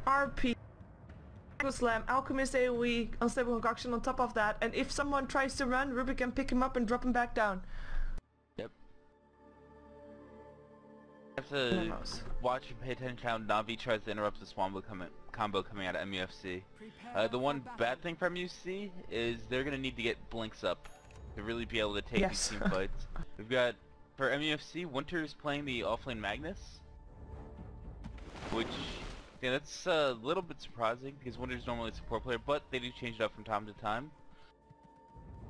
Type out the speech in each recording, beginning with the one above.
RP, Slam, Alchemist AoE, Unstable Concoction on top of that, and if someone tries to run, Ruby can pick him up and drop him back down. Yep. You have to watch and pay attention how Navi tries to interrupt this combo coming out of MUFC. The one bad thing from MUFC is they're going to need to get blinks up to really be able to take these team fights. We've got, for MUFC, Winter is playing the offlane Magnus, which, yeah, that's a little bit surprising because Winter's normally a support player, but they do change it up from time to time.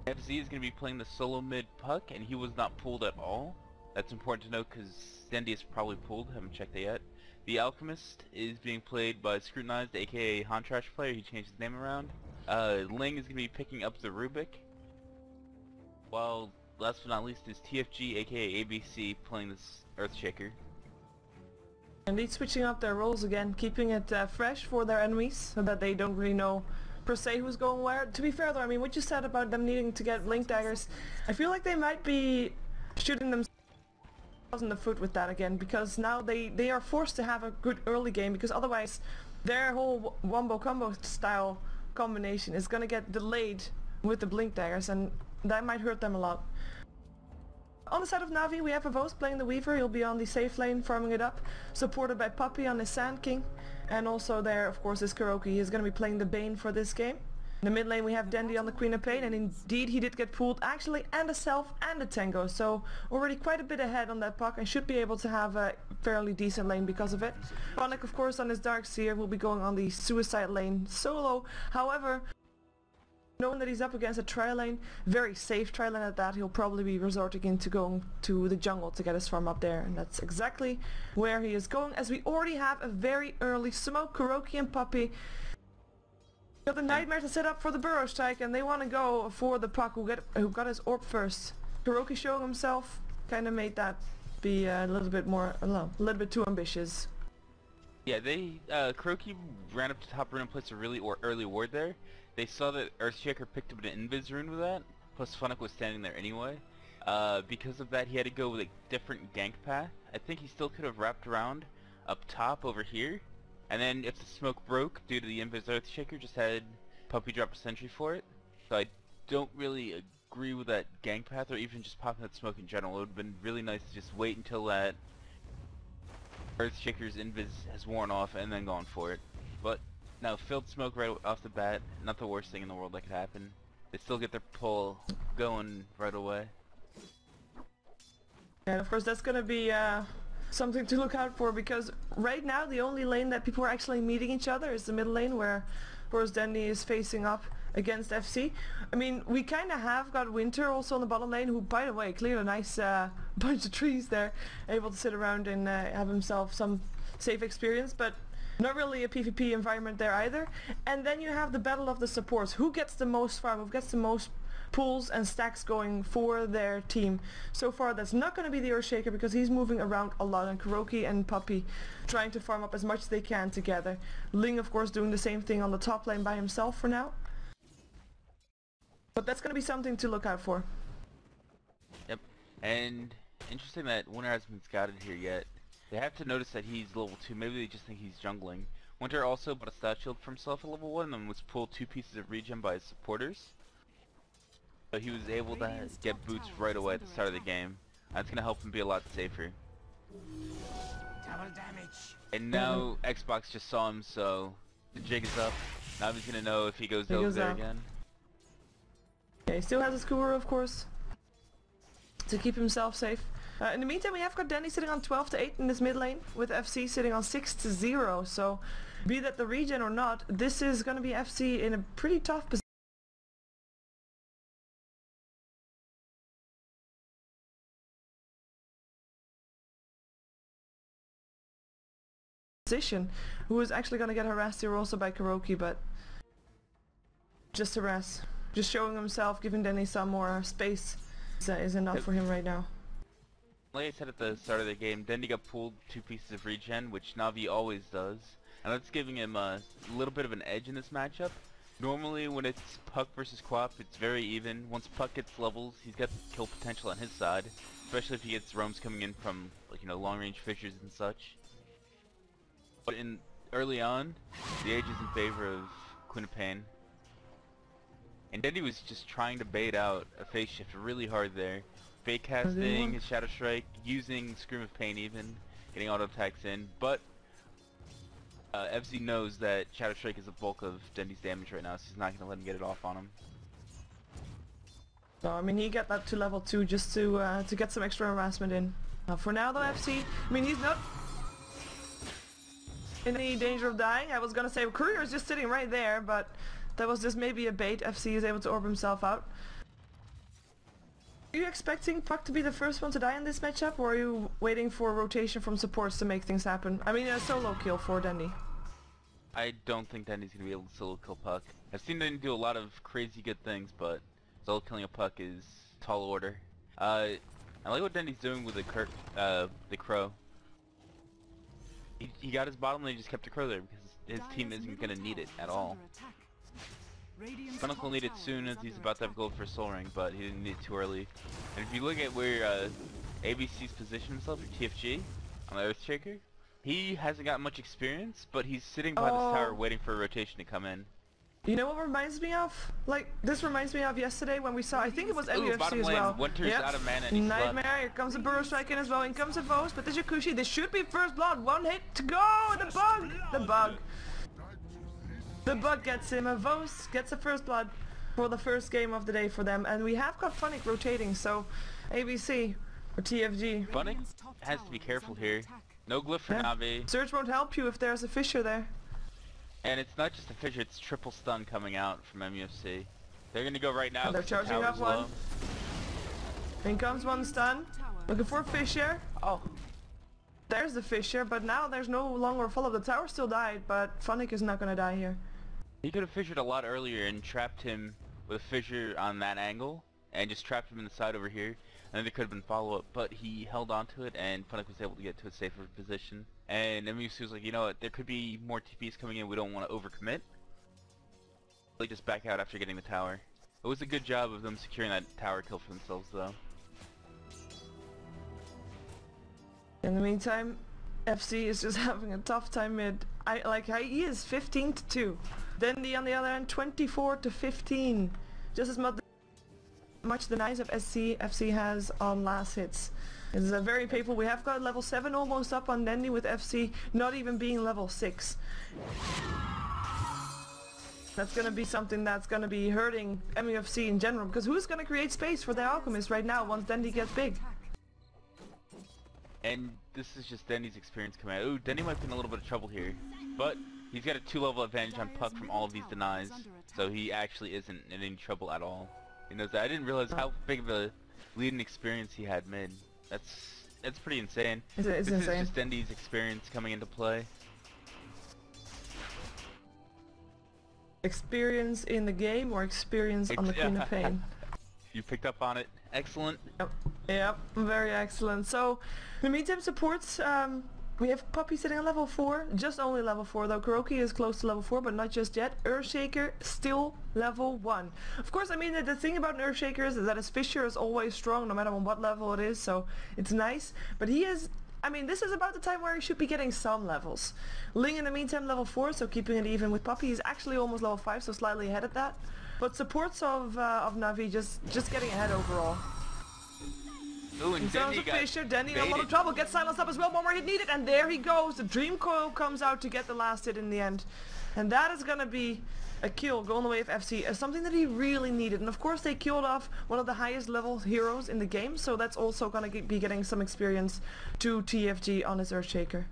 FZ is going to be playing the solo mid Puck, and he was not pulled at all. That's important to note because Zendy is probably pulled, haven't checked it yet. The Alchemist is being played by Scrutinized, aka Hontrash player, he changed his name around. Ling is going to be picking up the Rubik, while last but not least is TFG, aka ABC, playing this Earthshaker. Indeed, switching up their roles again, keeping it fresh for their enemies, so that they don't really know per se who's going where. To be fair though, I mean, what you said about them needing to get blink daggers, I feel like they might be shooting themselves in the foot with that again, because now they are forced to have a good early game, because otherwise their whole wombo combo style combination is gonna get delayed with the blink daggers, and that might hurt them a lot. On the side of Navi, we have Avos playing the Weaver. He'll be on the safe lane, farming it up, supported by Puppy on his Sand King, and also there, of course, is Kuroki. He's going to be playing the Bane for this game. In the mid lane, we have Dandy on the Queen of Pain, and indeed he did get pulled, actually, and a Self and a Tango, so already quite a bit ahead on that puck, and should be able to have a fairly decent lane because of it. Phonic, of course, on his Dark Seer, will be going on the Suicide lane solo. However, knowing that he's up against a tri lane, very safe tri lane at that, he'll probably be resorting into going to the jungle to get his farm up there, and that's exactly where he is going, as we already have a very early smoke. Kuroki and Puppy got the Nightmare to set up for the Burrow Strike, and they want to go for the Puck who got his orb first. Kuroki showing himself kind of made that be a little bit more, a little bit too ambitious. Yeah, Kuroki ran up to top rune and placed a really early ward there. They saw that Earthshaker picked up an Invis rune with that, plus Phonic was standing there anyway. Because of that, he had to go with a different gank path. I think he still could have wrapped around up top over here, and then if the smoke broke due to the Invis Earthshaker, just had Puppy drop a sentry for it. So I don't really agree with that gank path, or even just popping that smoke in general. It would have been really nice to just wait until that Earthshaker's Invis has worn off and then gone for it. But now, filled smoke right off the bat, not the worst thing in the world that could happen. They still get their pull going right away. And of course that's gonna be something to look out for, because right now the only lane that people are actually meeting each other is the middle lane, where of course Dandy is facing up against FC. I mean, we kinda have got Winter also on the bottom lane, who by the way cleared a nice bunch of trees there, able to sit around and have himself some safe experience, but not really a PvP environment there either. And then you have the battle of the supports. Who gets the most farm? Who gets the most pulls and stacks going for their team? So far that's not going to be the Earthshaker, because he's moving around a lot, and Kuroki and Puppy trying to farm up as much as they can together. Ling, of course, doing the same thing on the top lane by himself for now. But that's going to be something to look out for. Yep. And interesting that Winter hasn't been scouted here yet. They have to notice that he's level 2, maybe they just think he's jungling. Winter also bought a stat shield for himself at level 1 and then was pulled 2 pieces of regen by his supporters. So he was able to get boots right away at the start of the game. That's going to help him be a lot safer. Double damage. And now XBOCT just saw him, so the jig is up. Now he's going to know if he goes over there again. Yeah, he still has a skewer, of course, to keep himself safe. In the meantime, we have got Danny sitting on 12-8 in this mid lane, with FC sitting on 6-0, so be that the regen or not, this is going to be FC in a pretty tough position, who is actually going to get harassed here also by Kuroki, but just harass. Just showing himself, giving Danny some more space is enough for him right now. Like I said at the start of the game, Dendy got pulled 2 pieces of regen, which Navi always does, and that's giving him a little bit of an edge in this matchup. Normally when it's Puck versus Quap, it's very even. Once Puck gets levels, he's got kill potential on his side, especially if he gets roams coming in from, like, you know, long range fissures and such. But in early on, the age is in favor of Queen of Pain. And Dendy was just trying to bait out a phase shift really hard there. Fake casting his Shadow Strike, using Scream of Pain even, getting auto attacks in, but FZ knows that Shadow Strike is the bulk of Dendy's damage right now, so he's not going to let him get it off on him. No, I mean he got that to level 2 just to get some extra harassment in. For now though, FC, I mean he's not in any danger of dying. I was gonna say Courier is just sitting right there, but that was just maybe a bait. FC is able to orb himself out. Are you expecting Puck to be the first one to die in this matchup, or are you waiting for rotation from supports to make things happen? I mean a solo kill for Dendy. I don't think Dendy's gonna be able to solo kill Puck. I've seen Dendy do a lot of crazy good things, but solo killing a Puck is tall order. I like what Dendy's doing with the Crow. He got his bottom lane, he just kept the Crow there because his team isn't gonna need it at all. Funnick will need it soon as he's about to have gold for Soul Ring, but he didn't need it too early. And if you look at where ABC's positioned himself, or TFG, on the Earthshaker, he hasn't got much experience, but he's sitting by this tower waiting for a rotation to come in. You know what reminds me of? Like, this reminds me of yesterday when we saw, I think it was MUFC as well. Winter's out of mana and he's Nightmare, left. here comes a Burrow Strike in as well, in comes a Vos, but the Jakushi, this should be first blood, one hit to go, the bug! The bug gets him, a Vos gets a first blood for the first game of the day for them, and we have got Funnick rotating, so ABC, or TFG. Funnick has to be careful here. No glyph for Navi. Surge won't help you if there's a fissure there. And it's not just a fissure, it's triple stun coming out from MUFC. They're gonna go right now. And they're charging up one. In comes one stun. Looking for a fissure. Oh. There's the fissure, but now there's no longer a follow-up. The tower still died, but Funnick is not gonna die here. He could have fissured a lot earlier and trapped him with a fissure on that angle, and just trapped him in the side over here. And then there could have been follow-up, but he held on to it, and Funnick was able to get to a safer position. And MUFC was like, you know what, there could be more TPs coming in, we don't want to overcommit. They just back out after getting the tower. It was a good job of them securing that tower kill for themselves though. In the meantime, FC is just having a tough time mid. He is 15-2. Dendy on the other end, 24-15. Just as much the nice of FC has on last hits. It's very painful. We have got level 7 almost up on Dendy with FC not even being level 6. That's gonna be something that's gonna be hurting MUFC in general, because who's gonna create space for their Alchemist right now once Dendy gets big? And this is just Dendy's experience coming out. Ooh, Dendy might be in a little bit of trouble here, but he's got a 2-level advantage on Puck from all of these denies, so he actually isn't in any trouble at all. He knows that. I didn't realize how big of a leading experience he had mid. That's pretty insane. It's this insane. is just Dendy's experience coming into play. Experience in the game or experience on the Queen of Pain? You picked up on it. Excellent. Yep, very excellent. So, in the meantime, supports, we have Puppy sitting at level 4, just only level 4 though. Kuroki is close to level 4, but not just yet. Earthshaker, still level 1. Of course, I mean, the thing about an Earthshaker is that his fissure is always strong, no matter on what level it is, so it's nice. But he is, I mean, this is about the time where he should be getting some levels. Ling in the meantime level 4, so keeping it even with Puppy. He's actually almost level 5, so slightly ahead of that. But supports of Navi just getting ahead overall. Ooh, and Dendy got Fisher, Dendy in a lot of trouble, gets silenced up as well, one more hit needed, and there he goes. The Dream Coil comes out to get the last hit in the end. And that is gonna be a kill going away of FC, as something that he really needed. And of course they killed off one of the highest level heroes in the game, so that's also gonna be getting some experience to TFG on his Earthshaker.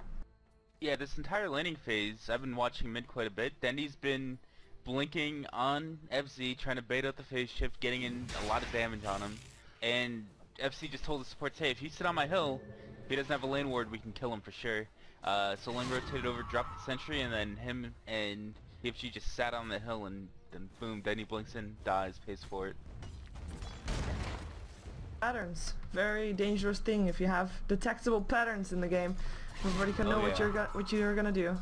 Yeah, this entire laning phase, I've been watching mid quite a bit. Dendy's been blinking on FZ, trying to bait out the phase shift, getting in a lot of damage on him. And FC just told the supports, hey, if you sit on my hill, if he doesn't have a lane ward, we can kill him for sure. So Ling rotated over, dropped the sentry, and then him and TFG just sat on the hill, and then boom, Dendy blinks in, dies, pays for it. Patterns, very dangerous thing if you have detectable patterns in the game. Everybody can know what you're gonna do.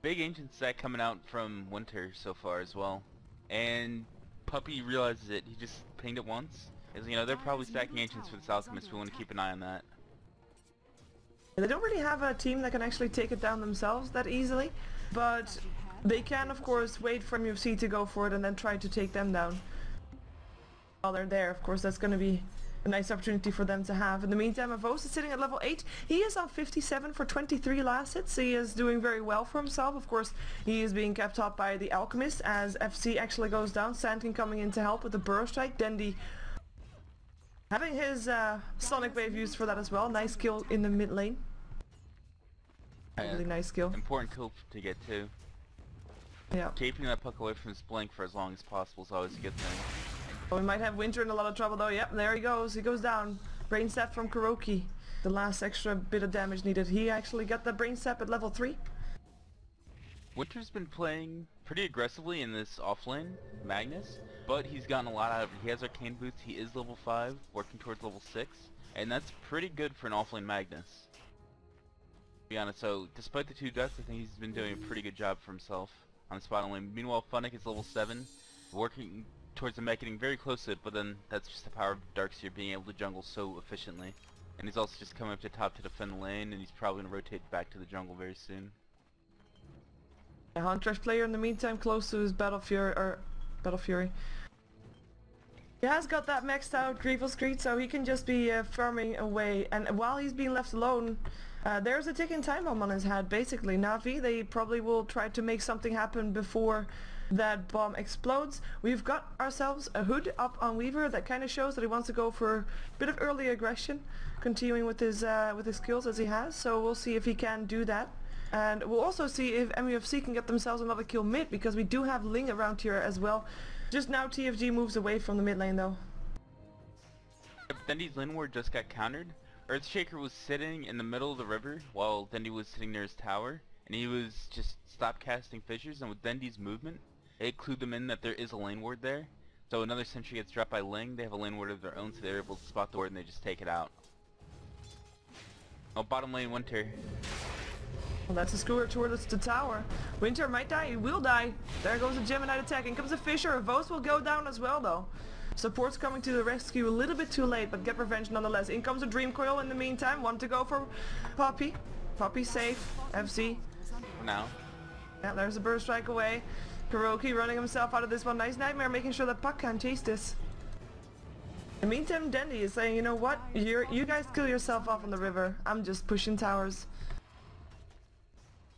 Big ancient stack coming out from Winter so far as well, and Puppy realizes it. He just pinged it once. As you know, they're probably stacking ancients for this Alchemist. We want to keep an eye on that. They don't really have a team that can actually take it down themselves that easily, but they can of course wait for MUFC to go for it and then try to take them down. While they're there, of course, that's going to be a nice opportunity for them to have. In the meantime, Avos is sitting at level 8. He is on 57 for 23 last hits. He is doing very well for himself. Of course, he is being kept up by the Alchemist as FC actually goes down. Sandkin coming in to help with the Burrow Strike. Dendy having his Sonic Wave used for that as well. Nice kill in the mid lane. Really nice kill. Important kill to get to. Yeah. Keeping that puck away from his blink for as long as possible is always a good thing. Oh, we might have Winter in a lot of trouble though. Yep, there he goes. He goes down. Brain Sap from Kuroki. The last extra bit of damage needed. He actually got the Brain Sap at level 3. Winter's been playing pretty aggressively in this offlane, Magnus, but he's gotten a lot out of it. He has Arcane Boots, he is level 5, working towards level 6, and that's pretty good for an offlane Magnus. To be honest, so despite the 2 deaths, I think he's been doing a pretty good job for himself on the spot lane. Meanwhile, Funnick is level 7, working towards the mech, getting very close to it, but then that's just the power of Darkseer being able to jungle so efficiently. And he's also just coming up to top to defend the lane, and he's probably going to rotate back to the jungle very soon. A Huntress player in the meantime close to his Battle Fury. He has got that maxed out Grievous Greed, so he can just be farming away, and while he's being left alone, there's a ticking time bomb on his head basically. Na'Vi, they probably will try to make something happen before that bomb explodes. We've got ourselves a hood up on Weaver that kind of shows that he wants to go for a bit of early aggression, continuing with his skills as he has, so we'll see if he can do that. And we'll also see if MUFC can get themselves another kill mid, because we do have Ling around here as well. Just now TFG moves away from the mid lane though. Dendy's lane ward just got countered. Earthshaker was sitting in the middle of the river while Dendy was sitting near his tower, and he was just stopped casting fissures, and with Dendy's movement, it clued them in that there is a lane ward there. So another sentry gets dropped by Ling, they have a lane ward of their own, so they're able to spot the ward and they just take it out. Oh, bottom lane Winter. Well, that's a skewer towards the tower. Winter might die, he will die. There goes a Gemini attack, in comes a Fisher. Vos will go down as well though. Support's coming to the rescue a little bit too late, but get revenge nonetheless. In comes a Dream Coil in the meantime, one to go for Poppy. Poppy safe, FC. For now. Yeah, there's a Burst Strike away. Kuroki running himself out of this one. Nice Nightmare, making sure that Puck can't chase this. In the meantime, Dendy is saying, you know what, you guys kill yourself off on the river. I'm just pushing towers.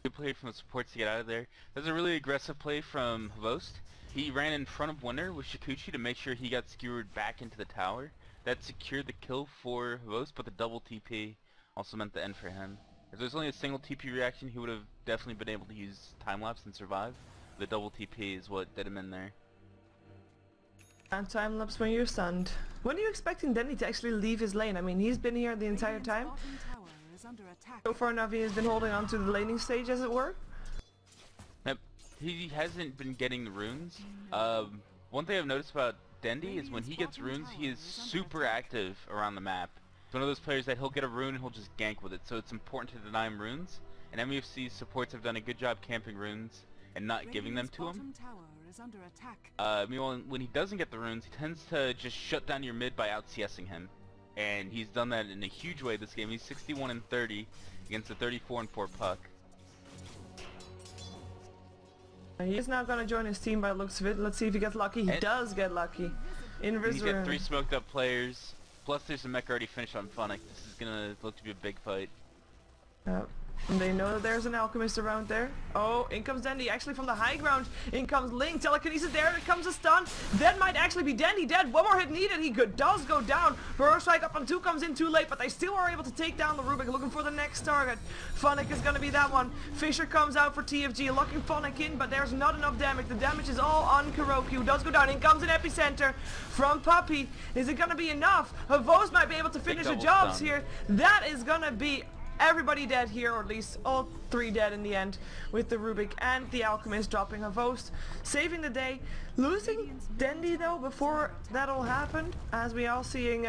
Good play from the supports to get out of there. There's a really aggressive play from Hvost. He ran in front of Winter with Shikuchi to make sure he got skewered back into the tower. That secured the kill for Hvost, but the double TP also meant the end for him. If there's only a single TP reaction, he would have definitely been able to use time-lapse and survive. The double TP is what did him in there. And time-lapse when you're stunned. When are you expecting Dendy to actually leave his lane? I mean, he's been here the entire time. So far Na'Vi has been holding on to the laning stage, as it were. Yep. He hasn't been getting the runes. One thing I've noticed about Dendy is when he gets runes, he is super active around the map. He's one of those players that he'll get a rune and he'll just gank with it, so it's important to deny him runes. And MUFC supports have done a good job camping runes and not giving them to him. Meanwhile, when he doesn't get the runes, he tends to just shut down your mid by out-CSing him. And he's done that in a huge way this game. He's 61 and 30 against a 34 and 4 Puck. He's now going to join his team by the looks of it. Let's see if he gets lucky. He does get lucky. He's got 3 smoked up players. Plus there's a mech already finished on Funnick. This is going to look to be a big fight. And they know that there's an Alchemist around there. Oh, in comes Dendy, actually from the high ground. In comes Ling, telekinesis there, there comes a stun. That might actually be Dendy dead. One more hit needed, he does go down. Burrow Strike up on 2 comes in too late, but they still are able to take down the Rubik, looking for the next target. Funnick is going to be that one. Fisher comes out for TFG, locking Funnick in, but there's not enough damage. The damage is all on Kuroki, who does go down. In comes an Epicenter from Puppy. Is it going to be enough? Havos might be able to finish the jobs here. That is going to be everybody dead here, or at least all 3 dead in the end, with the Rubik and the Alchemist dropping a Vost, saving the day. Losing Dendy though before that all happened, as we are seeing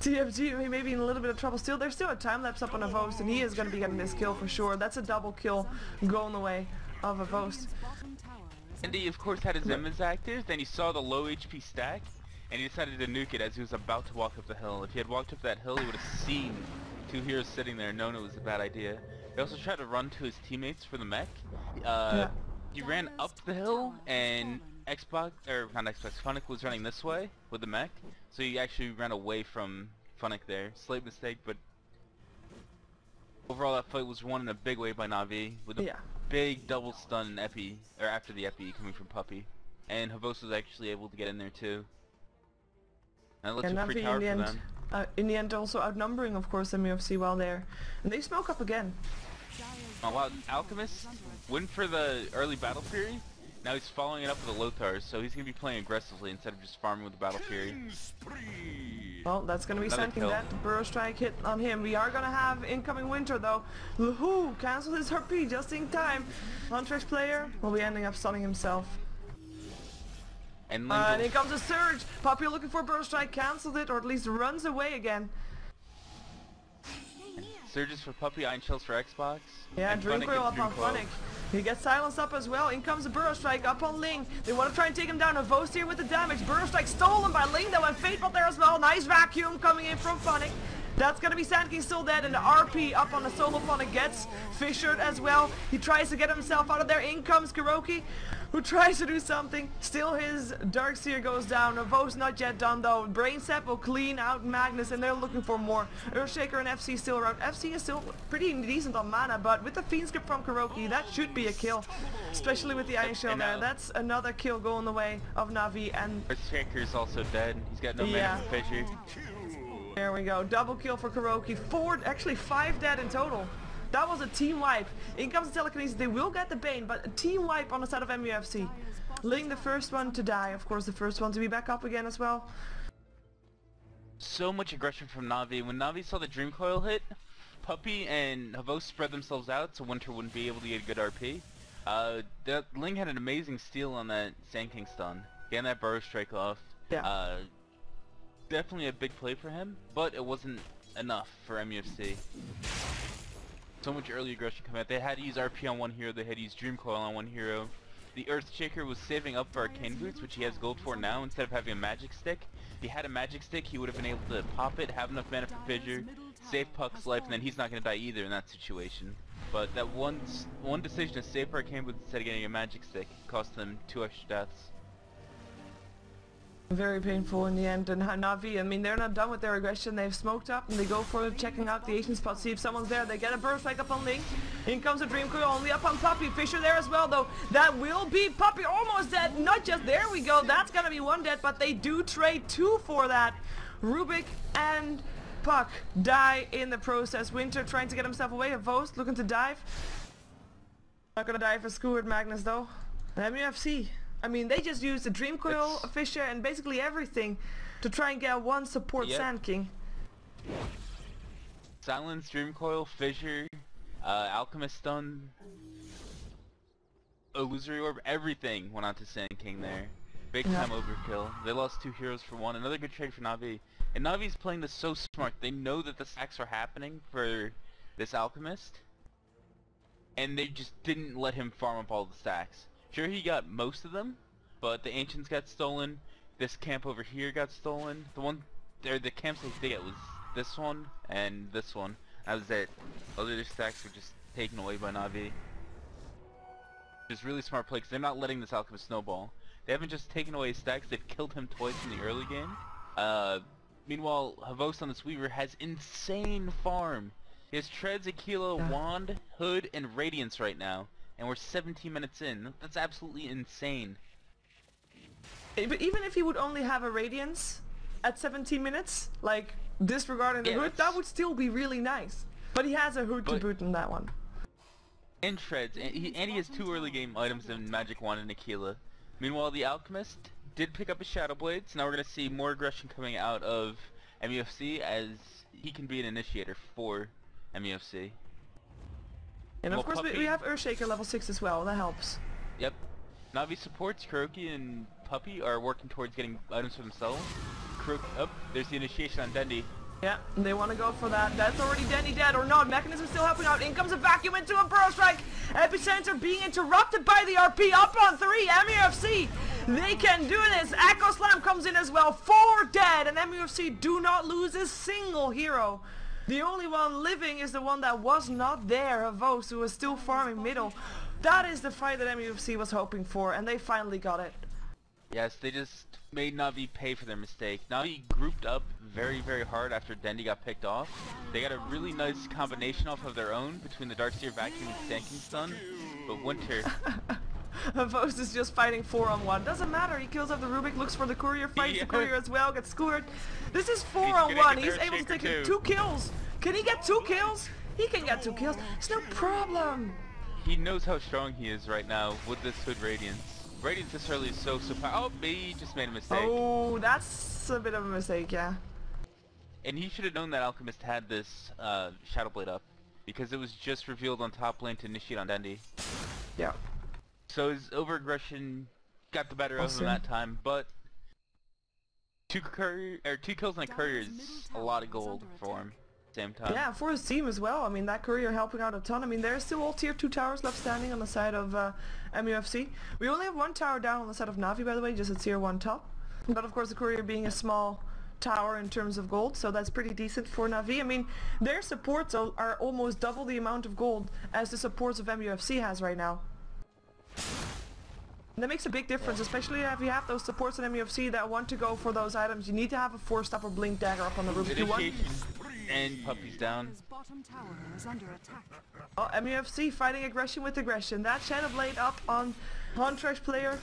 TFG maybe in a little bit of trouble still. There's still a time lapse up on a Vost, and he is going to be getting this kill for sure. That's a double kill going the way of a Vost. Dendy of course had his Emmas active, then he saw the low HP stack, and he decided to nuke it as he was about to walk up the hill. If he had walked up that hill, he would have seen 2 heroes sitting there, knowing it was a bad idea. He also tried to run to his teammates for the mech. He ran up the hill, and Funnick was running this way with the mech, so he actually ran away from Funnick there. Slight mistake, but overall that fight was won in a big way by Na'Vi, with a big double stun Epi, or after the Epi coming from Puppy. And Havos was actually able to get in there too. And it looks pretty powerful for them. In the end also outnumbering of course MUFC while there. And they smoke up again. Oh wow, Alchemist went for the early Battle Fury. Now he's following it up with a Lothar, so he's going to be playing aggressively instead of just farming with the Battle Fury. Well, that's going to be something that Burrow Strike hit on him. We are going to have incoming Winter though. Woohoo! Cancels his RP just in time. Huntress player will be ending up stunning himself. And here comes a Surge! Puppy looking for Burrow Strike, cancels it, or at least runs away again. Surges for Puppy, Iron Shells for Xbox. Yeah, Dream Coil up on Funnick. He gets silenced up as well. In comes the Burrow Strike up on Ling. They want to try and take him down. Avos here with the damage. Burrow Strike stolen by Ling. That went Fateful there as well. Nice vacuum coming in from Funnick. That's gonna be Sand King still dead, and the RP up on the solo Funnick gets fissured as well. He tries to get himself out of there. In comes Kuroki, who tries to do something. Still his Darkseer goes down. Avos not yet done though. Brain Sap will clean out Magnus, and they're looking for more. Earthshaker and FC still around. FC is still pretty decent on mana, but with the Fiend Script from Kuroki, that should be a kill. Especially with the Iron Shield there. That's another kill going the way of Na'Vi, and Earthshaker is also dead. He's got no mana for Fissure. There we go, double kill for Kuroki. Actually 5 dead in total. That was a team wipe. In comes the Telekinesis, they will get the Bane, but a team wipe on the side of MUFC. Ling the first one to die, of course the first one to be back up again as well. So much aggression from Na'Vi. When Na'Vi saw the Dream Coil hit, Puppy and Havos spread themselves out so Winter wouldn't be able to get a good RP. Ling had an amazing steal on that Sand King stun, getting that Burrow Strike off. Yeah. Definitely a big play for him, but it wasn't enough for MUFC. So much early aggression coming out. They had to use RP on one hero, they had to use Dream Coil on one hero. The Earthshaker was saving up for Arcane Boots, which he has gold for now, instead of having a Magic Stick. If he had a Magic Stick, he would have been able to pop it, have enough mana for Fissure, save Puck's life, and then he's not going to die either in that situation. But that one decision to save for Arcane Boots instead of getting a Magic Stick cost them 2 extra deaths. Very painful in the end, and Na'Vi, I mean, they're not done with their aggression. They've smoked up and they go for checking out the Asian spot, see if someone's there. They get a Burst Strike up on Ling. In comes a Dream Coil, only up on Puppy. Fissure there as well though. That will be Puppy, almost dead. Not just, there we go, that's gonna be 1 dead, but they do trade 2 for that. Rubik and Puck die in the process. Winter trying to get himself away. Avos looking to dive. Not gonna die for Skewered Magnus though. MUFC. I mean, they just used the Dream Coil, Fissure, and basically everything to try and get one support Sand King. Silence, Dream Coil, Fissure, Alchemist Stun, Illusory Orb, everything went on to Sand King there. Big time overkill. They lost 2 heroes for 1. Another good trade for Na'Vi. And Na'Vi's playing this so smart. They know that the stacks are happening for this Alchemist, and they just didn't let him farm up all the stacks. Sure, he got most of them, but the Ancients got stolen. This camp over here got stolen. The camps they did get was this one and this one. That was it. Other stacks were just taken away by Na'Vi. It's really smart play because they're not letting this Alchemist snowball. They haven't just taken away his stacks, they've killed him twice in the early game. Meanwhile, Havos on this Weaver has insane farm. He has Treads, Aquila, Wand, Hood, and Radiance right now. And we're 17 minutes in. That's absolutely insane. But even if he would only have a Radiance at 17 minutes, like disregarding the Hood, that would still be really nice. But he has a Hood to boot in that one. And Treads, and he has 2 early game items in Magic Wand and Aquila. Meanwhile, the Alchemist did pick up his Shadow Blades. Now we're going to see more aggression coming out of MUFC, as he can be an initiator for MUFC. And of course we have Earthshaker level 6 as well, that helps. Yep. Na'Vi supports, Kuroki and Puppy are working towards getting items for themselves. There's the initiation on Dendi. Yeah, they want to go for that. That's already Dendi dead, or not. Mechanism still helping out. In comes a vacuum into a Burrow Strike. Epicenter being interrupted by the RP up on 3. MUFC, they can do this. Echo Slam comes in as well. 4 dead, and MUFC do not lose a single hero. The only one living is the one that was not there, Havos, who was still farming middle. That is the fight that MUFC was hoping for, and they finally got it. Yes, they just made Na'Vi pay for their mistake. Na'Vi grouped up very, very hard after Dendi got picked off. They got a really nice combination off of their own between the Darkseer Vacuum and Stanking Stun, but Winter... Havos is just fighting 4-on-1. Doesn't matter, he kills off the Rubik, looks for the courier, fights the courier as well, gets scored. This is 4-on-1, he's able to take 2 kills. Can he get 2 kills? He can get 2 kills, it's no problem. He knows how strong he is right now with this Hood Radiance. Radiance this early is so powerful. Oh, he just made a mistake. Oh, that's a bit of a mistake, yeah. And he should have known that Alchemist had this Shadow Blade up, because it was just revealed on top lane to initiate on Dendi. Yeah. So his over-aggression got the better of him that time, but 2 kills on a courier is a lot of gold for him at the same time. Yeah, for his team as well. I mean, that courier helping out a ton. I mean, there's still all tier 2 towers left standing on the side of MUFC. We only have 1 tower down on the side of Na'Vi, by the way, just a tier 1 top. But of course the courier being a small tower in terms of gold, so that's pretty decent for Na'Vi. I mean, their supports are almost double the amount of gold as the supports of MUFC has right now. And that makes a big difference, especially if you have those supports in MUFC that want to go for those items. You need to have a 4-stop or blink dagger up on the roof. And Puppy's down. Oh, MUFC fighting aggression with aggression. That Shadow Blade up on Trash player.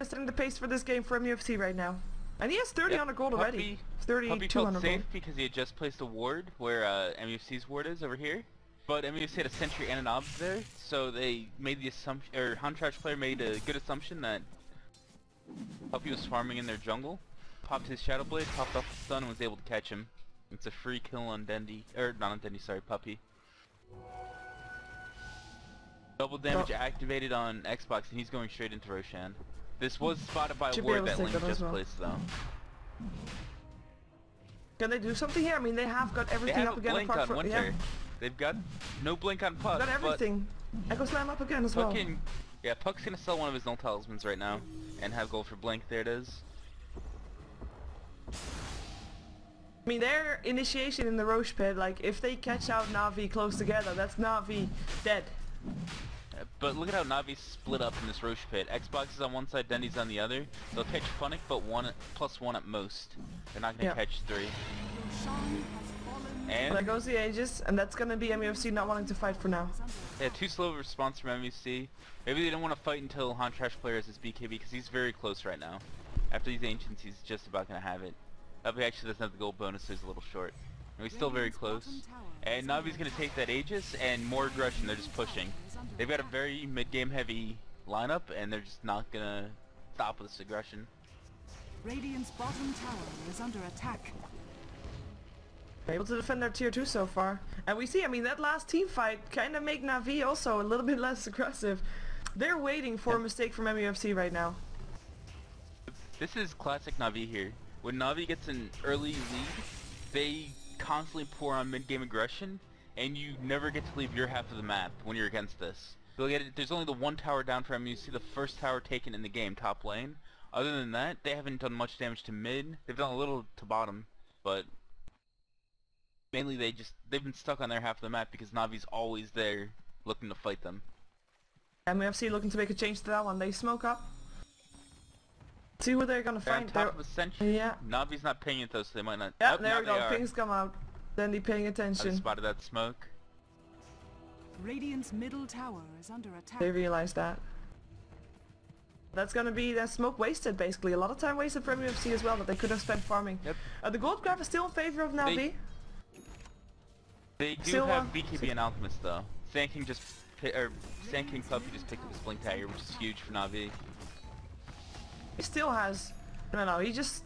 Setting the pace for this game for MUFC right now. And he has 30 gold already. 32 felt safe gold. because he had just placed a ward where MUFC's ward is over here. But MUFC had a sentry and an obs there, so they made the assumption, or Trash player made a good assumption that Puppy was farming in their jungle. Popped his Shadow Blade, popped off the stun, and was able to catch him. It's a free kill on Dendi, or not on Dendi, sorry, Puppy. Double damage activated on XBOCT, and he's going straight into Roshan. This was spotted by a ward that Link just placed though. Can they do something here? I mean, they have got everything up again apart from Winter. Yeah. They've got no blink on Puck. Got everything. Echo Slam up again as well. Yeah, Puck's gonna sell one of his null talismans right now and have gold for blink. There it is. I mean, their initiation in the Roche pit, like, if they catch out Na'Vi close together, that's Na'Vi dead. But look at how Na'Vi's split up in this Roche pit. XBOCT is on one side, Dendi's on the other. They'll catch Funnick, but +1 at most. They're not gonna catch 3. And there goes the Aegis, and that's gonna be MUFC not wanting to fight for now. Yeah, too slow of a response from MUFC. Maybe they don't want to fight until Trash player has his BKB, because he's very close right now. After these Ancients, he's just about gonna have it. He actually doesn't have the gold bonus, so he's a little short. And he's still very close. And Navi's gonna take that Aegis, and more aggression, they're just pushing. They've got a very mid-game heavy lineup, and they're just not gonna stop with this aggression. Radiant's bottom tower is under attack. Able to defend their tier 2 so far. And we see, I mean, that last team fight kind of make Na'Vi also a little bit less aggressive. They're waiting for a mistake from MUFC right now. This is classic Na'Vi here. When Na'Vi gets an early lead, they constantly pour on mid-game aggression, and you never get to leave your half of the map when you're against this. There's only the 1 tower down for MUFC, the first tower taken in the game, top lane. Other than that, they haven't done much damage to mid. They've done a little to bottom, but mainly they've been stuck on their half of the map because Navi's always there looking to fight them. MUFC looking to make a change to that one. They smoke up. See who they're gonna find. On top of a sentry. Yeah. Navi's not paying it though, so they might not. Yeah, there we go. Pings come out. Then they paying attention. I spotted that smoke. Radiant's middle tower is under attack. They realize that. That's gonna be that smoke wasted basically. A lot of time wasted for MUFC as well that they could have spent farming. Yep. The gold graph is still in favor of Na'Vi. They do have BKB and Alchemist though. Sand King Puppy just picked up his blink dagger, which is huge for Na'Vi. He still has. No, he just.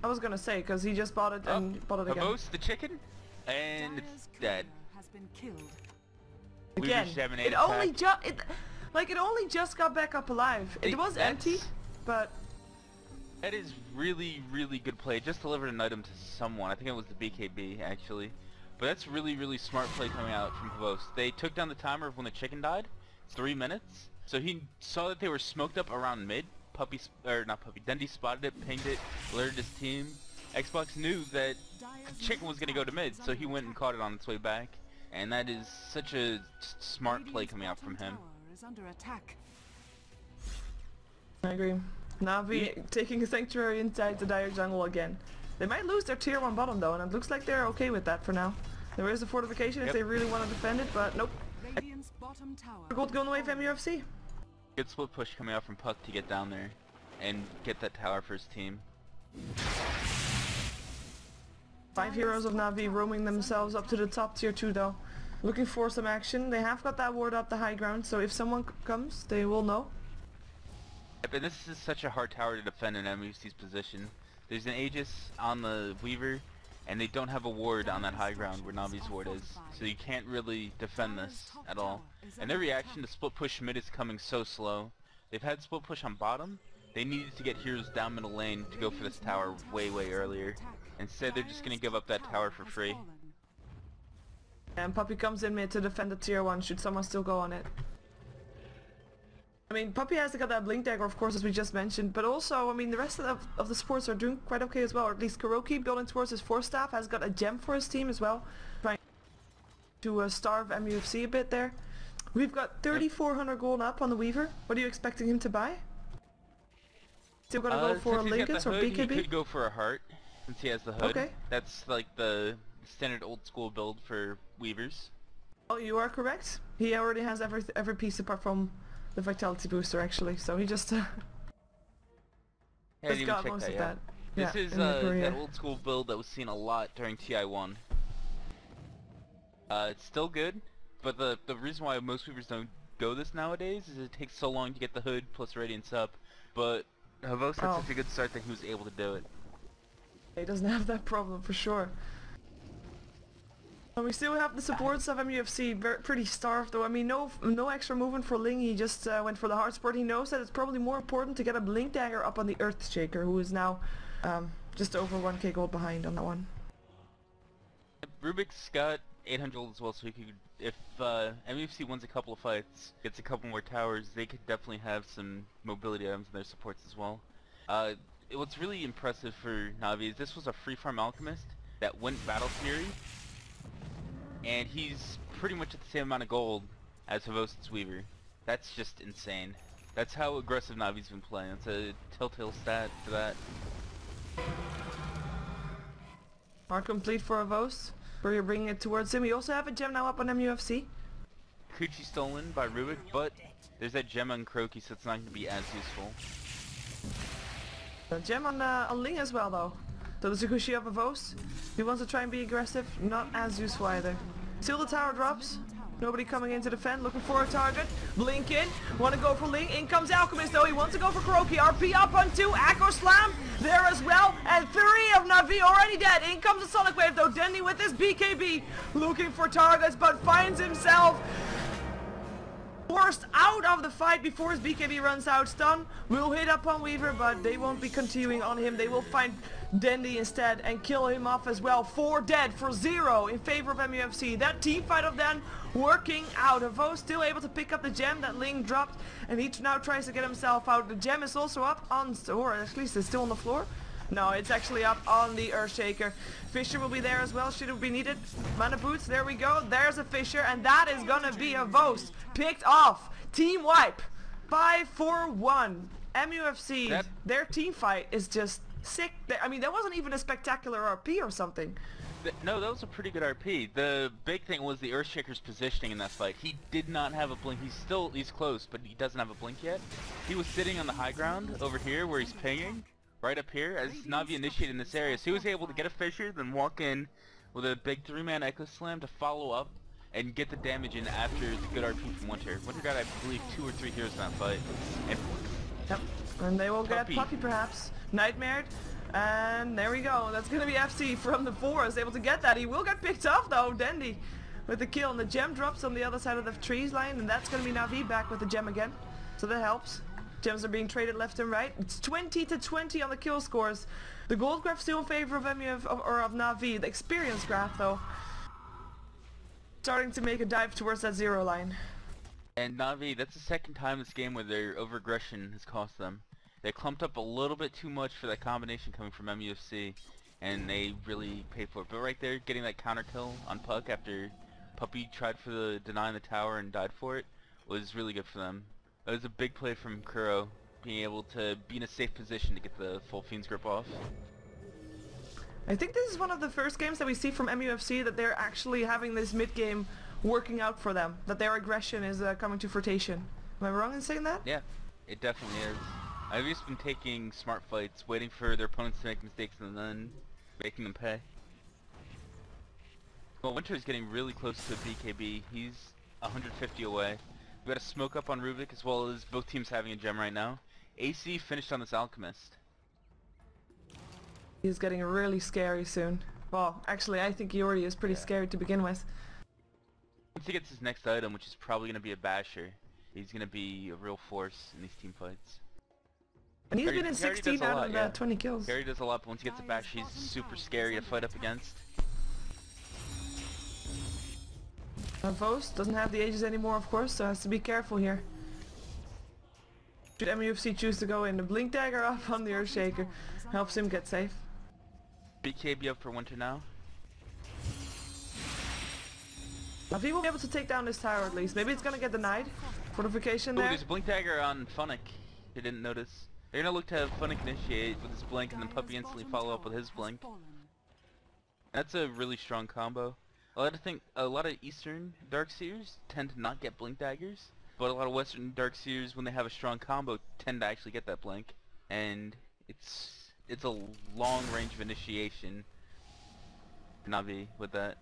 I was gonna say because he just bought it and bought it again. Havos the chicken, and it's dead. Has been killed. Again, it only just got back up alive. It was empty, but that is really, really good play. It just delivered an item to someone. I think it was the BKB actually, but that's really, really smart play coming out from Havos. They took down the timer of when the chicken died. 3 minutes. So he saw that they were smoked up around mid. Dendi spotted it, pinged it, alerted his team. XBOCT knew that Chicken was gonna go to mid, so he went and caught it on its way back. And that is such a smart play coming out from him. Is under attack. I agree. Na'Vi taking a sanctuary inside the dire jungle again. They might lose their tier 1 bottom though, and it looks like they're okay with that for now. There is a fortification if they really want to defend it, but nope. Radiant's bottom tower. Gold going away from MUFC. Good split push coming out from Puck to get down there and get that tower for his team. 5 heroes of Na'Vi roaming themselves up to the top tier 2 though. Looking for some action. They have got that ward up the high ground, so if someone comes, they will know. But this is such a hard tower to defend in MUFC's position. There's an Aegis on the Weaver, and they don't have a ward on that high ground where Navi's ward is. So you can't really defend this at all. And their reaction to split push mid is coming so slow. They've had split push on bottom. They needed to get heroes down middle lane to go for this tower way earlier. Instead they're just going to give up that tower for free. And Puppy comes in mid to defend the tier 1 should someone still go on it. I mean, Puppy has got that blink dagger of course as we just mentioned, but also, I mean, the rest of the supports are doing quite okay as well, or at least Kuroki building towards his 4 staff has got a gem for his team as well, trying to starve MUFC a bit there. We've got 3,400 gold up on the Weaver. What are you expecting him to buy? Still gonna go for a Lincolns or BKB? He could go for a heart since he has the hood. Okay. That's like the standard old school build for Weavers. Oh, you are correct. He already has every piece apart from the vitality booster actually, so he just just got most of that. This is that old school build that was seen a lot during TI1. It's still good, but the reason why most Weavers don't go this nowadays is it takes so long to get the hood plus Radiance up, but Havos had such a good start that he was able to do it. He doesn't have that problem for sure. And we still have the supports of MUFC pretty starved though. I mean, no extra movement for Ling. He just went for the hard support. He knows that it's probably more important to get a blink dagger up on the Earthshaker, who is now just over 1k gold behind on that one. Rubik's got 800 as well, so he could, if MUFC wins a couple of fights, gets a couple more towers, they could definitely have some mobility items in their supports as well. What's really impressive for Na'Vi is this was a free farm alchemist that went Battle Fury, and he's pretty much at the same amount of gold as Havos's Weaver. That's just insane. That's how aggressive Navi's been playing. It's a telltale stat for that. Mark complete for Havos, where you're bringing it towards him. We also have a gem now up on MUFC. Kuchi stolen by Rubik, but there's that gem on Croaky, so it's not going to be as useful. A gem on Ling as well though. So the Tsukushi of Havos. He wants to try and be aggressive, not as useful either. Still the tower drops. Nobody coming in to defend, looking for a target. Blink in, want to go for Ling. In comes Alchemist though, he wants to go for Kuroki. RP up on 2, Echo Slam there as well. And 3 of Na'Vi already dead. In comes the Sonic Wave though, Dendy with his BKB. Looking for targets, but finds himself forced out of the fight before his BKB runs out. Stun will hit up on Weaver, but they won't be continuing on him. They will find Dendy instead and kill him off as well. 4 dead for 0 in favor of MUFC. That team fight of them working out. Havos still able to pick up the gem that Ling dropped, and he now tries to get himself out. The gem is also up on, or at least it's still on the floor. No, it's actually up on the Earthshaker. Fisher will be there as well, should it be needed. Mana boots, there we go. There's a Fisher, and that is gonna be Havos picked off. Team wipe. 5-4-1. MUFC, their team fight is just sick. I mean, that wasn't even a spectacular RP or something. No, that was a pretty good RP. The big thing was the Earthshaker's positioning in that fight. He did not have a blink. He's close, but he doesn't have a blink yet. He was sitting on the high ground over here where he's pinging. Right up here, as Na'Vi initiated in this area. So he was able to get a Fisher, then walk in with a big 3-man Echo Slam to follow up and get the damage in after the good RP from Winter. Winter got, I believe, 2 or 3 heroes in that fight. And yep, and they will get Puppy perhaps. Nightmare, and there we go. That's going to be FC from the forest, able to get that. He will get picked off though, Dendy, with the kill. And the gem drops on the other side of the trees line, and that's going to be Na'Vi back with the gem again. So that helps. Gems are being traded left and right. It's 20-20 on the kill scores. The gold graph still in favor of Na'Vi. The experience graph though starting to make a dive towards that 0 line. And Na'Vi, that's the second time this game where their overaggression has cost them. They clumped up a little bit too much for that combination coming from MUFC. and they really paid for it. But right there, getting that counter kill on Puck after Puppy tried for the deny in the tower and died for it was really good for them. It was a big play from Kuro, being able to be in a safe position to get the full Fiend's Grip off. I think this is one of the first games that we see from MUFC that they're actually having this mid-game working out for them, that their aggression is coming to fruition. Am I wrong in saying that? Yeah, it definitely is. I've just been taking smart fights, waiting for their opponents to make mistakes and then making them pay. Well, Winter is getting really close to BKB. He's 150 away. We got a smoke up on Rubik, as well as both teams having a gem right now. AC finished on this Alchemist. He's getting really scary soon. Well, actually I think he already is pretty scary to begin with. Once he gets his next item, which is probably going to be a Basher, he's going to be a real force in these team fights. And he's been in 16 out of 20 kills. Gary does a lot, but once he gets a Basher, he's super scary to fight up against. Vos doesn't have the ages anymore, of course, so has to be careful here. Should MUFC choose to go in, the Blink Dagger up on the Earthshaker helps him get safe. BKB up for Winter now. Now he will be able to take down this tower at least. Maybe it's gonna get denied. Fortification there. There's a Blink Dagger on Funnick. You didn't notice. They're gonna look to have Funnick initiate with his blink and then Puppy instantly follow up with his blink. That's a really strong combo. A lot of Eastern Darkseers tend to not get Blink Daggers, but a lot of Western Darkseers, when they have a strong combo, tend to actually get that blink. And it's a long range of initiation. Navi with that.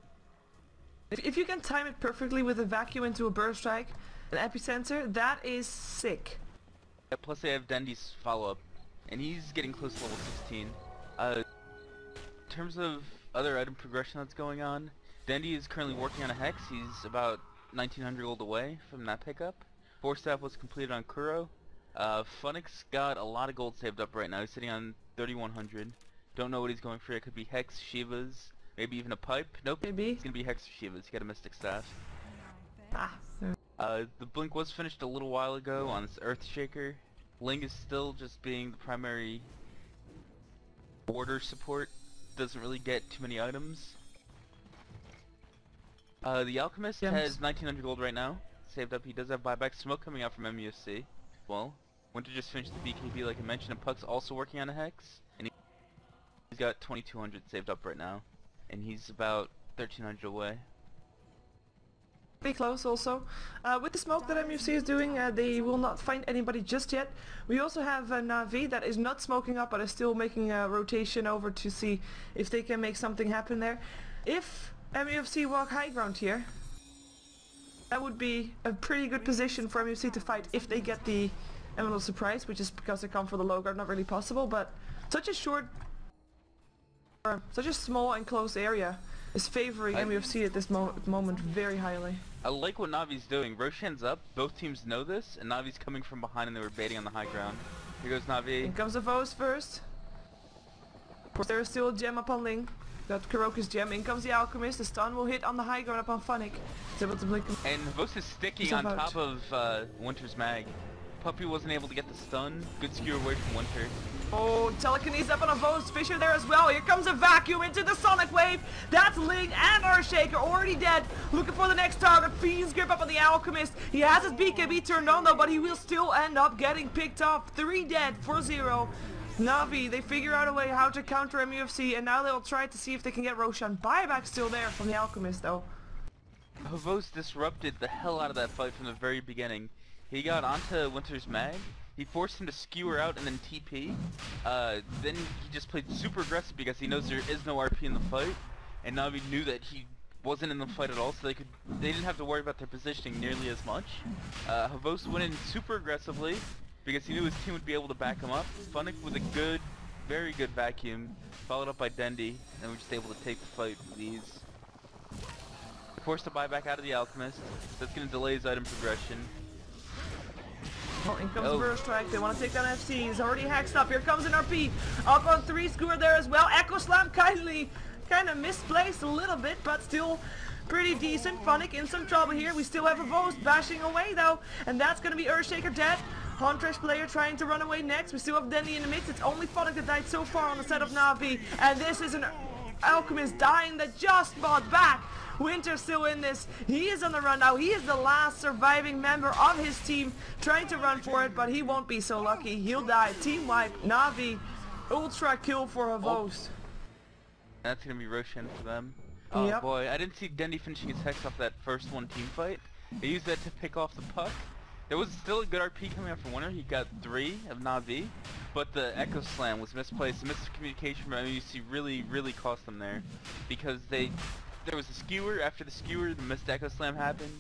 If you can time it perfectly with a vacuum into a burst strike, an epicenter, that is sick. Yeah, plus they have Dendy's follow-up, and he's getting close to level 16. In terms of other item progression that's going on, Dendy is currently working on a Hex. He's about 1900 gold away from that pickup. 4-staff was completed on Kuro. Funnick's got a lot of gold saved up right now. He's sitting on 3100. Don't know what he's going for. It could be Hex, Shivas, maybe even a pipe. Nope. Maybe. It's gonna be Hex or Shivas. He got a Mystic Staff. The blink was finished a little while ago on this Earthshaker. Ling is still just being the primary border support. Doesn't really get too many items. The Alchemist has 1900 gold right now. Saved up. He does have buyback. Smoke coming out from MUFC. Well, Winter just finished the BKB like I mentioned, and Puck's also working on a Hex. And he's got 2200 saved up right now. And he's about 1300 away. Pretty close also. With the smoke that MUFC is doing, they will not find anybody just yet. We also have Navi that is not smoking up but is still making a rotation over to see if they can make something happen there. If MUFC walk high ground here, that would be a pretty good position for MUFC to fight if they get the Emerald Surprise, which is because they come for the low guard, not really possible, but such a such a small and close area is favoring MUFC at this moment very highly. I like what Navi's doing. Roshan's up, both teams know this, and Navi's coming from behind and they were baiting on the high ground. Here goes Navi. In comes the Vos first. Of course there is still a gem up on Ling. Got Kuroki's gem. In comes the Alchemist. The stun will hit on the high ground up on Funnick. He's able to blink him. And Vos is sticking on top of Winter's mag. Puppy wasn't able to get the stun. Good skewer away from Winter. Oh, telekinesis up on a Vos. Fisher there as well. Here comes a vacuum into the Sonic Wave. That's Ling and Earthshaker already dead. Looking for the next target. Fiend's Grip up on the Alchemist. He has his BKB turned on though, but he will still end up getting picked off. 3 dead for 0. Navi, they figure out a way how to counter MUFC, and now they'll try to see if they can get Roshan. Buyback still there from the Alchemist though. Vos disrupted the hell out of that fight from the very beginning. He got onto Winter's mag. He forced him to skewer out and then TP. Then he just played super aggressive because he knows there is no RP in the fight, and Navi knew that he wasn't in the fight at all, so they didn't have to worry about their positioning nearly as much. Vos went in super aggressively because he knew his team would be able to back him up. Funnick with a good, very good vacuum, followed up by Dendy, and we're just able to take the fight with ease. Forced to buy back out of the Alchemist. That's going to delay his item progression. Oh, in comes the Burst Strike. They want to take down FC. He's already hexed up. Here comes an RP. Up on 3 Skewer there as well. Echo Slam kind of misplaced a little bit, but still pretty decent. Funnick in some trouble here. We still have a Vos bashing away though, and that's going to be Earthshaker dead. Huntress player trying to run away next. We still have Denny in the mix. It's only Phonic that died so far on the side of Na'Vi. And this is an Alchemist dying that just bought back. Winter's still in this. He is on the run now. He is the last surviving member of his team trying to run for it, but he won't be so lucky. He'll die. Team wipe. Na'Vi. Ultra kill for a host. That's gonna be Roshan for them. Oh yep. Boy, I didn't see Dendy finishing his hex off that first one team fight. He used that to pick off the puck. There was still a good RP coming out from Winter. He got 3 of Na'Vi, but the Echo Slam was misplaced. The miscommunication from MUC really cost them there, because there was a skewer. After the skewer, the missed Echo Slam happened,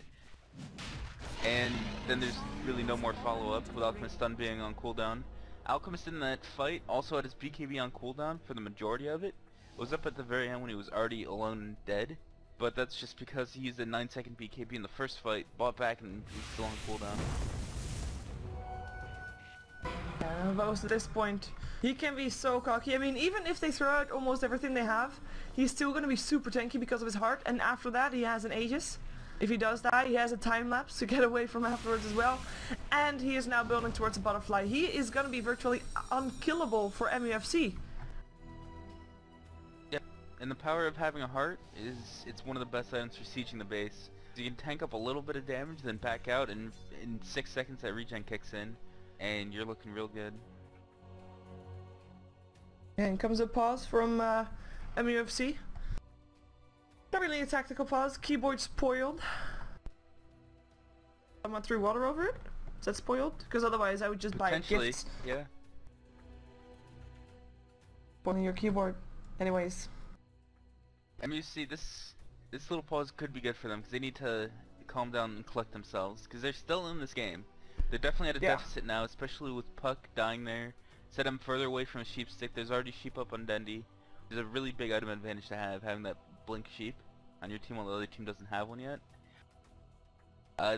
and then there's really no more follow-up with Alchemist stun being on cooldown. Alchemist in that fight also had his BKB on cooldown for the majority of it. It was up at the very end when he was already alone and dead, but that's just because he used a 9-second BKB in the first fight, bought back, and was still on cooldown. Yeah, Vos at this point, he can be so cocky. I mean, even if they throw out almost everything they have, he's still going to be super tanky because of his heart, and after that he has an Aegis. If he does die, he has a time lapse to get away from afterwards as well. And he is now building towards a butterfly. He is going to be virtually unkillable for MUFC. Yep, and the power of having a heart is, it's one of the best items for sieging the base. You can tank up a little bit of damage, then back out, and in 6 seconds that regen kicks in, and you're looking real good. And comes a pause from MUFC. Not really a tactical pause. Keyboard spoiled. Someone threw water over it? Is that spoiled? Because otherwise I would just buy gifts. Yeah. Spoiling your keyboard. Anyways. MUC, this little pause could be good for them, because they need to calm down and collect themselves, because they're still in this game. They're definitely at a deficit now, especially with Puck dying there. Set him further away from a sheep stick. There's already sheep up on Dendy. There's a really big item advantage to have, having that blink sheep on your team while the other team doesn't have one yet.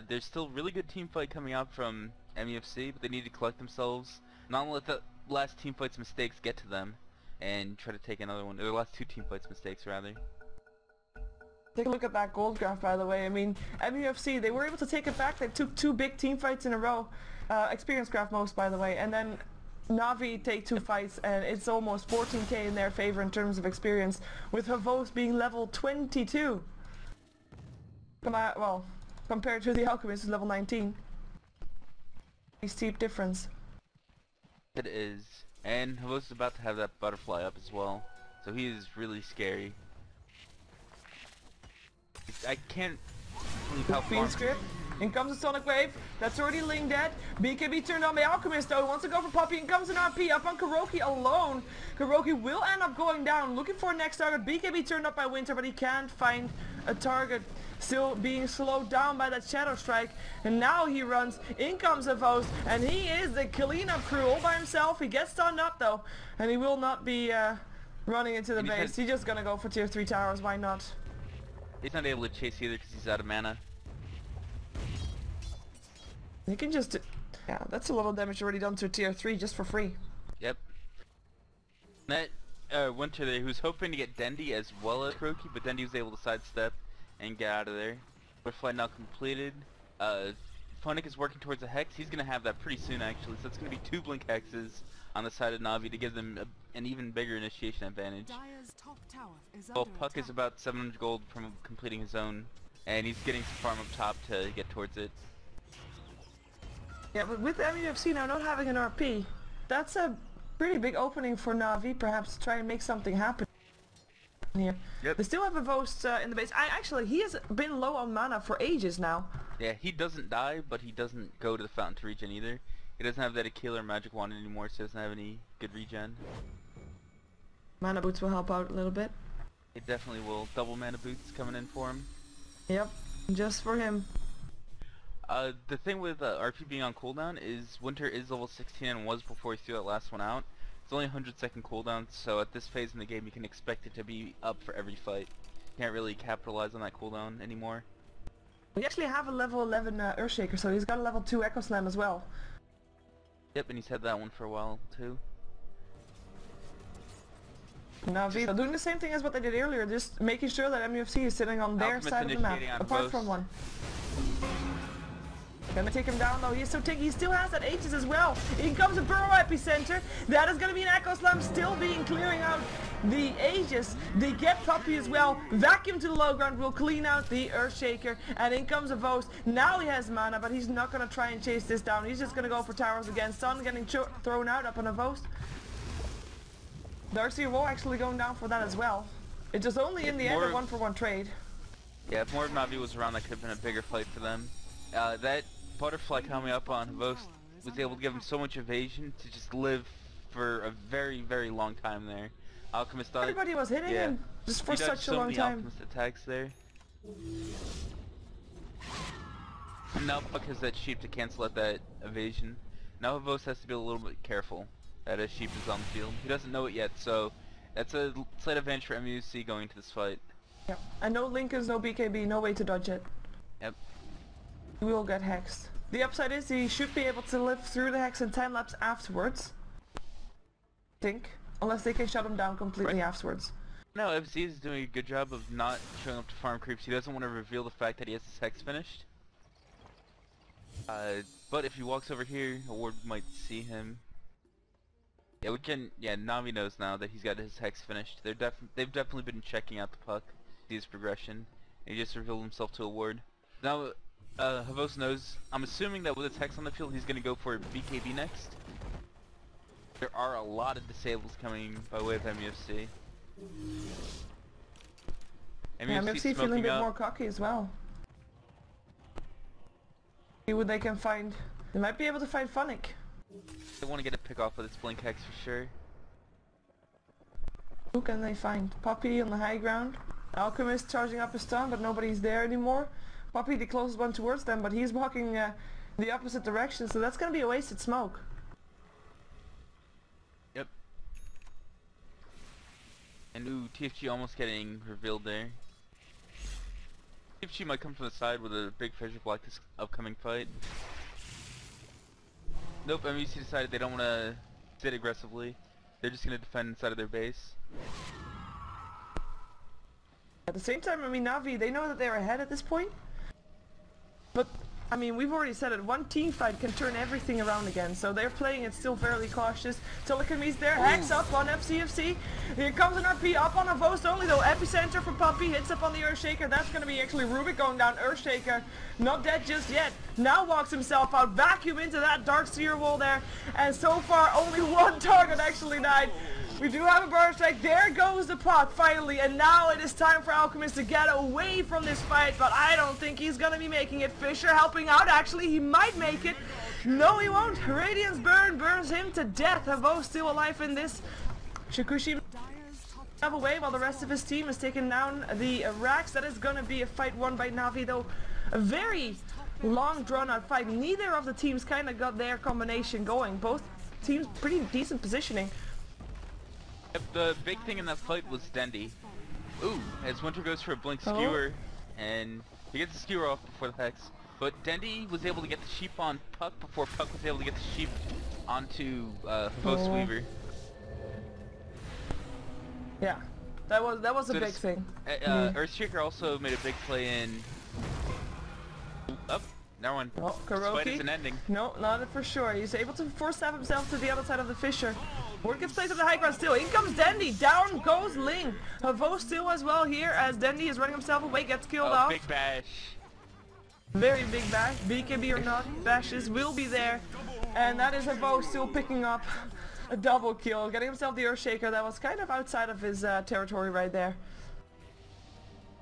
There's still really good team fight coming out from MUFC, but they need to collect themselves, not let the last team fight's mistakes get to them, and try to take another one, or the last 2 team fights mistakes rather. Take a look at that gold graph, by the way. I mean, MUFC, they were able to take it back. They took 2 big team fights in a row. Experience graph most, by the way, and then Na'Vi take 2 fights, and it's almost 14k in their favor in terms of experience, with Havos being level 22. Well, compared to the Alchemist, who's level 19. A steep difference. It is, and Havos is about to have that butterfly up as well, so he is really scary. I can't believe how far. Script. In comes a Sonic Wave. That's already Ling dead. BKB turned on by Alchemist though. He wants to go for Puppy. In comes an RP up on Kuroki alone. Kuroki will end up going down. Looking for a next target. BKB turned up by Winter, but he can't find a target. Still being slowed down by that Shadow Strike. And now he runs. In comes a host. And he is the cleanup crew all by himself. He gets stunned up though. And he will not be running into the base. He's just gonna go for tier 3 towers. Why not? He's not able to chase either because he's out of mana. You can just... yeah, that's a lot of damage already done to tier 3 just for free. Yep. That Winter there, who's hoping to get Dendy as well as Kuroki, but Dendy was able to sidestep and get out of there. Butterfly now completed. Phonic is working towards a Hex. He's going to have that pretty soon actually, so it's going to be 2 Blink Hexes on the side of Na'Vi to give them an even bigger initiation advantage. Top tower is Well, under Puck attack. is about 700 gold from completing his own, and he's getting some farm up top to get towards it. Yeah, but with MUFC now not having an RP, that's a pretty big opening for Na'Vi perhaps to try and make something happen here. Yep. They still have a Vost in the base. Actually, he has been low on mana for ages now. Yeah, he doesn't die, but he doesn't go to the fountain to regen either. He doesn't have that Aquila or Magic Wand anymore, so he doesn't have any good regen. Mana Boots will help out a little bit. It definitely will. Double Mana Boots coming in for him. Yep, just for him. The thing with RP being on cooldown is Winter is level 16 and was before he threw that last one out. It's only 100-second cooldown, so at this phase in the game you can expect it to be up for every fight. You can't really capitalize on that cooldown anymore. We actually have a level 11 Earthshaker, so he's got a level 2 Echo Slam as well. Yep, and he's had that one for a while too. Na'Vi are doing the same thing as what they did earlier, just making sure that MUFC is sitting on their Alchemist side of the map, initiating on apart both. from one. Gonna take him down though. He's so tanky. He still has that Aegis as well. In comes a Burrow Epicenter. That is gonna be an Echo Slam still being clearing out the Aegis. They get Puppey as well. Vacuum to the low ground will clean out the Earthshaker. And in comes a Vost. Now he has mana, but he's not gonna try and chase this down. He's just gonna go for towers again. Sun getting thrown out up on a Vost. Darcy Roll actually going down for that as well. It's just only in the end a 1-for-1 trade. Yeah, if more of Na'Vi was around, that could have been a bigger fight for them. That butterfly coming up on Vost was able to give him so much evasion to just live for a very, very long time there. Alchemist thought everybody was hitting him just for such a long time. Alchemist attacks there. And now Puck has that sheep to cancel out that evasion. Now Vost has to be a little bit careful that his sheep is on the field. He doesn't know it yet, so that's a slight advantage for MUC going into this fight. Yep. And no Linkers, no BKB, no way to dodge it. Yep. He will get hexed. The upside is he should be able to live through the hex in time lapse afterwards. Think. Unless they can shut him down completely afterwards. No, FC is doing a good job of not showing up to farm creeps. He doesn't want to reveal the fact that he has his hex finished. But if he walks over here, a ward might see him. Yeah, we can. Yeah, Na'Vi knows now that he's got his hex finished. They've definitely been checking out the Puck, see his progression. He just revealed himself to a ward. Now, Havos knows. I'm assuming that with his hex on the field, he's gonna go for BKB next. There are a lot of disables coming by way of MUFC. MUFC feeling a bit more cocky as well. See what they can find. They might be able to find Funnick. They want to get a pick off with its blink hex for sure. Who can they find? Puppey on the high ground. Alchemist charging up his stun, but nobody's there anymore. Puppey the closest one towards them, but he's walking the opposite direction, so that's gonna be a wasted smoke. Yep. And ooh, TFG almost getting revealed there. TFG might come from the side with a big fissure block this upcoming fight. Nope, MUC decided they don't want to sit aggressively. They're just going to defend inside of their base. At the same time, I mean, Na'Vi, they know that they're ahead at this point. But, I mean, we've already said it, one team fight can turn everything around again, so they're playing it still fairly cautious. Telecomy's there, Hex up on FCFC. Here comes an RP up on a Vost only though, Epicenter for Puppey, hits up on the Earthshaker. That's gonna be actually Rubik going down, Earthshaker. Not dead just yet. Now walks himself out, vacuum into that Dark Seer wall there. And so far, only one target actually died. We do have a burn strike. There goes the pot finally, and now it is time for Alchemist to get away from this fight, but I don't think he's gonna be making it. Fisher helping out. Actually, he might make it. No, he won't. Radiance burn burns him to death. Havo still alive in this. Shikushi away while the rest of his team is taking down the Rax. That is gonna be a fight won by Na'Vi though. A very long drawn out fight. Neither of the teams kind of got their combination going. Both teams pretty decent positioning. Yep, the big thing in that fight was Dendy. Ooh, as Winter goes for a blink skewer, and he gets the skewer off before the hex. But Dendy was able to get the sheep on Puck before Puck was able to get the sheep onto Ghost Weaver. Yeah, that was a big thing. Earthshaker also made a big play in. Up, now one. Oh, Fight is an ending. No, not for sure. He's able to force stab himself to the other side of the fissure. Ward gets placed on the high ground still. In comes Dendy. Down goes Ling. Havo still as well here as Dendy is running himself away. Gets killed off. Big bash. Very big bash. BKB or not, bashes will be there. And that is Havo still picking up a double kill. Getting himself the Earthshaker that was kind of outside of his territory right there.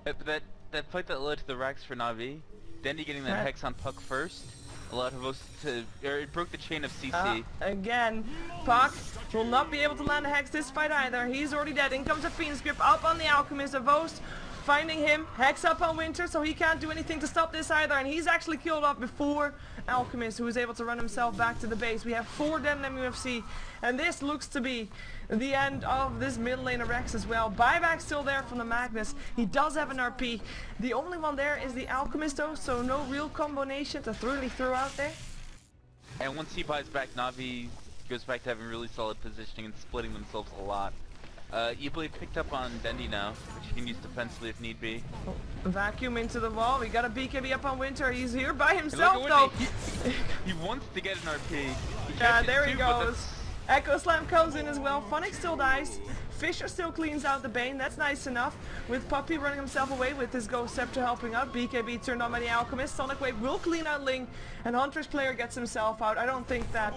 That fight that led to the Rax for Na'Vi. Dendy getting that hex on Puck first allowed Havos to, it broke the chain of CC. Again, Puck will not be able to land a hex this fight either. He's already dead. In comes a Fiend's Grip up on the Alchemist. Havos finding him, hex up on Winter, so he can't do anything to stop this either. And he's actually killed off before Alchemist, who is able to run himself back to the base. We have 4 dead in MUFC, and this looks to be the end of this mid lane of Rex as well. Buyback still there from the Magnus. He does have an RP. The only one there is the Alchemist though, so no real combination to really throw out there. And once he buys back, Na'Vi goes back to having really solid positioning and splitting themselves a lot. Eblade picked up on Dendi now, which he can use defensively if need be. Vacuum into the wall. We got a BKB up on Winter. He's here by And himself look though. at Winter. He wants to get an RP. Yeah, there he too, but goes. Echo Slam comes in as well. Funnick still dies. Fisher still cleans out the Bane. That's nice enough. With Puppy running himself away with his Ghost Scepter helping out. BKB turned on by the Alchemist. Sonic Wave will clean out Ling. And Hunter's player gets himself out. I don't think that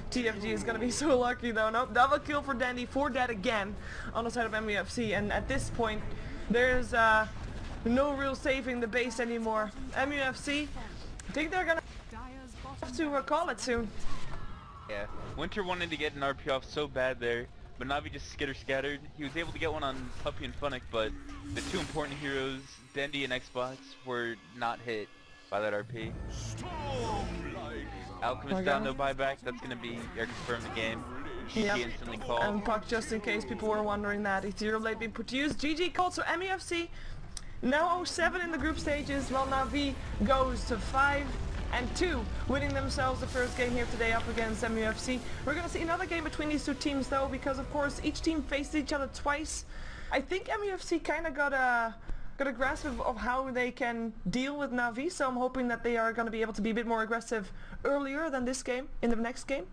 TFG is going to be so lucky though. Nope. Double kill for Dandy. 4 dead again on the side of MUFC. And at this point, there's no real saving the base anymore. MUFC, I think they're going to have to call it soon. Yeah, Winter wanted to get an RP off so bad there, but Navi just scattered. He was able to get one on Puppy and Funnick, but the two important heroes, Dendi and XBOCT, were not hit by that RP. Alchemist down, no buyback. That's going to be confirmed the game. Yep. GG instantly called. And Puck, just in case people were wondering that, Ethereal Blade being put to use. GG called, so MUFC now 0-7 in the group stages, while Navi goes to 5-2, winning themselves the first game here today up against MUFC. We're going to see another game between these two teams though, because of course each team faced each other twice. I think MUFC kind of got a grasp of how they can deal with Navi, so I'm hoping that they are going to be able to be a bit more aggressive earlier than this game, in the next game.